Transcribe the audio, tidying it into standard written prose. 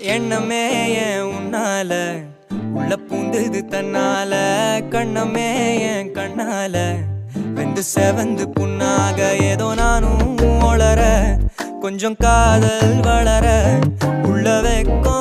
எண்ணமே ஏன் உன்னால உள்ள பூந்தது தன்னால கண்ணமே ஏன் கண்ணால வெந்து செவந்து புண்ணாக ஏதோ நானும் ஒளர கொஞ்சம் காதல் வளர உள்ள வெக்கம்